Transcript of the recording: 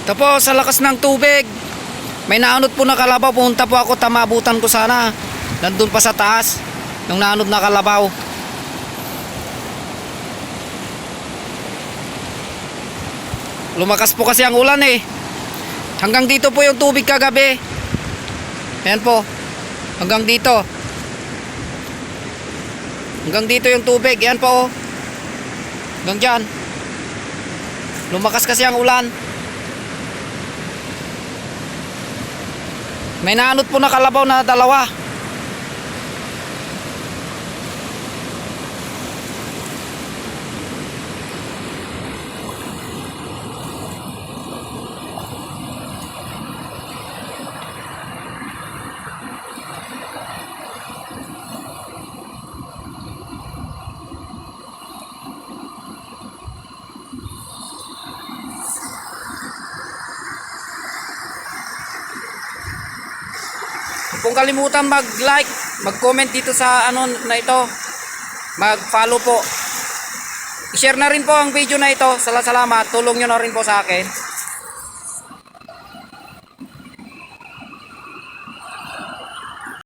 Tapos sa lakas ng tubig, may naanod po na kalabaw. Pumunta po ako, tamabutan ko sana. Nandun pa sa taas, yung naanod na kalabaw. Lumakas po kasi ang ulan eh. Hanggang dito po yung tubig kagabi. Ayan po. Hanggang dito. Hanggang dito yung tubig. Ayan po. Hanggang dyan. Lumakas kasi ang ulan. May naanod po na kalabaw na dalawa. Kung kalimutan mag-like, mag-comment dito sa ano na ito, mag-follow po. I-share na rin po ang video na ito. Salamat. Tulong nyo na rin po sa akin.